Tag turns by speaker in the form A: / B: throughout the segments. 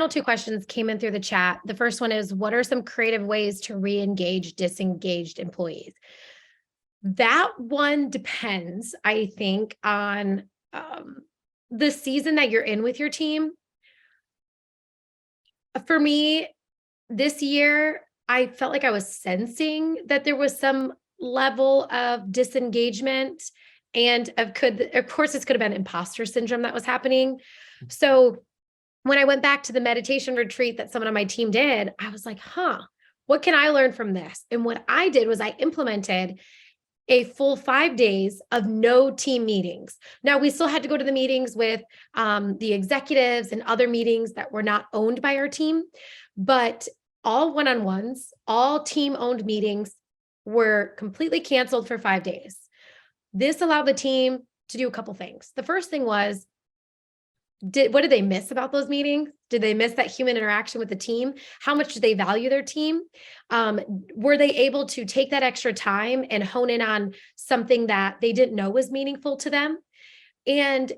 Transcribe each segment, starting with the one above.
A: final two questions came in through the chat. The first one is, what are some creative ways to re-engage disengaged employees? That one depends, I think, on the season that you're in with your team. For me, this year, I felt like I was sensing that there was some level of disengagement, and of course, this could have been imposter syndrome that was happening. So when I went back to the meditation retreat that someone on my team did, I was like, what can I learn from this? And what I did was I implemented a full 5 days of no team meetings. Now, we still had to go to the meetings with the executives and other meetings that were not owned by our team, but all one-on-ones, all team-owned meetings were completely canceled for 5 days. This allowed the team to do a couple things. The first thing was, what did they miss about those meetings? Did they miss that human interaction with the team? How much do they value their team? Were they able to take that extra time and hone in on something that they didn't know was meaningful to them? And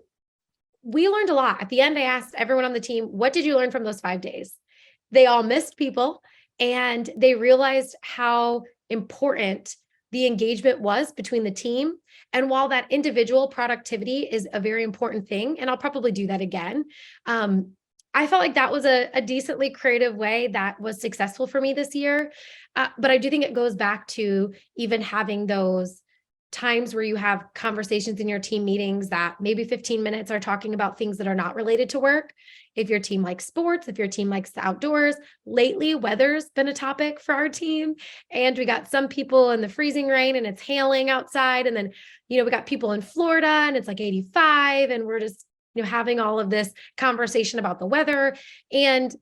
A: we learned a lot. At the end, I asked everyone on the team, what did you learn from those 5 days? They all missed people, and they realized how important the engagement was between the team. And while that individual productivity is a very important thing, and I'll probably do that again, I felt like that was a decently creative way that was successful for me this year. But I do think it goes back to even having those times where you have conversations in your team meetings that maybe 15 minutes are talking about things that are not related to work. If your team likes sports, if your team likes the outdoors, lately weather's been a topic for our team. And we got some people in the freezing rain and it's hailing outside. And then, we got people in Florida and it's like 85 and we're just, having all of this conversation about the weather. And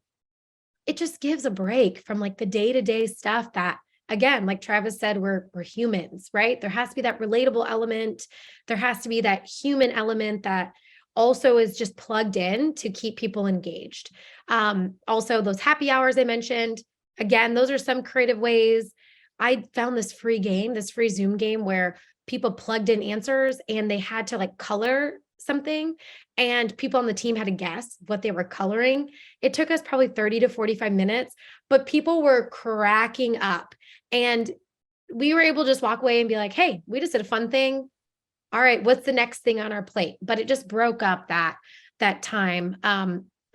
A: it just gives a break from like the day-to-day stuff that, again, like Travis said, we're humans, right? There has to be that relatable element. There has to be that human element that also is just plugged in to keep people engaged. Also, those happy hours I mentioned, again, those are some creative ways. I found this free Zoom game where people plugged in answers and they had to like color something, and people on the team had to guess what they were coloring. It took us probably 30 to 45 minutes, but people were cracking up. And we were able to just walk away and be like, hey, we just did a fun thing. All right, what's the next thing on our plate? But it just broke up that time.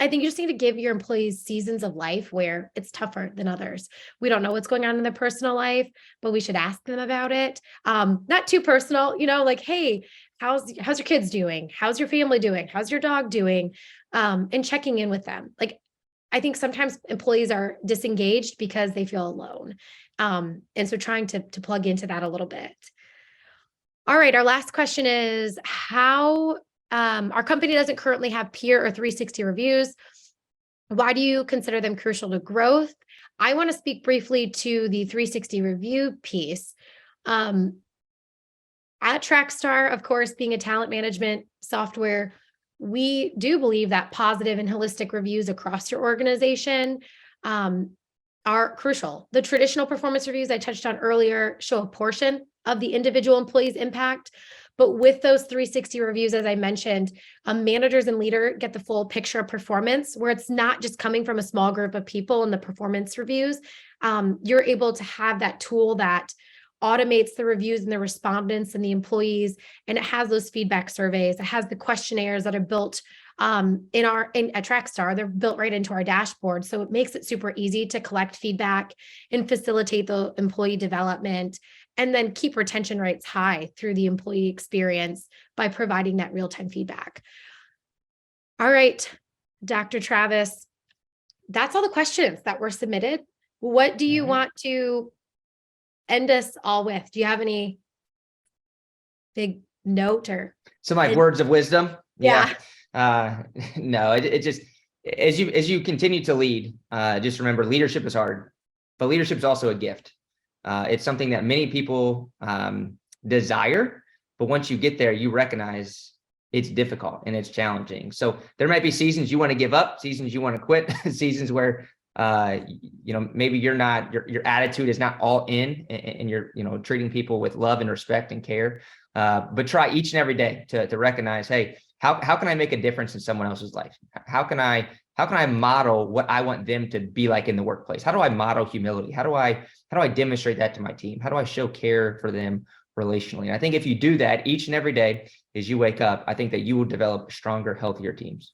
A: I think you just need to give your employees seasons of life where it's tougher than others. We don't know what's going on in their personal life, but we should ask them about it. Not too personal, like, hey, how's your kids doing? How's your family doing? How's your dog doing? And checking in with them. Like, I think sometimes employees are disengaged because they feel alone. And so trying to plug into that a little bit. All right, our last question is how our company doesn't currently have peer or 360 reviews. Why do you consider them crucial to growth? I want to speak briefly to the 360 review piece. At Trakstar, of course, being a talent management software, we do believe that positive and holistic reviews across your organization are crucial. The traditional performance reviews I touched on earlier show a portion of the individual employee's impact. But with those 360 reviews, as I mentioned, managers and leaders get the full picture of performance, where it's not just coming from a small group of people in the performance reviews. You're able to have that tool that automates the reviews and the respondents and the employees, and it has those feedback surveys. It has the questionnaires that are built at Trakstar. They're built right into our dashboard. So it makes it super easy to collect feedback and facilitate the employee development, and then keep retention rates high through the employee experience by providing that real-time feedback. All right, Dr. Travis, that's all the questions that were submitted. What do you want to end us all with? Do you have any big note or
B: some like words of wisdom?
A: Yeah.
B: No, it just, as you continue to lead, just remember leadership is hard, but leadership is also a gift. It's something that many people desire, but once you get there, you recognize it's difficult and it's challenging. So there might be seasons you want to give up, seasons you want to quit, seasons where maybe your attitude is not all in, and you're treating people with love and respect and care. But try each and every day to recognize, hey, how can I make a difference in someone else's life? How can I how can I model what I want them to be like in the workplace? How do I model humility? How do I demonstrate that to my team? How do I show care for them relationally? And I think if you do that each and every day as you wake up, I think that you will develop stronger, healthier teams.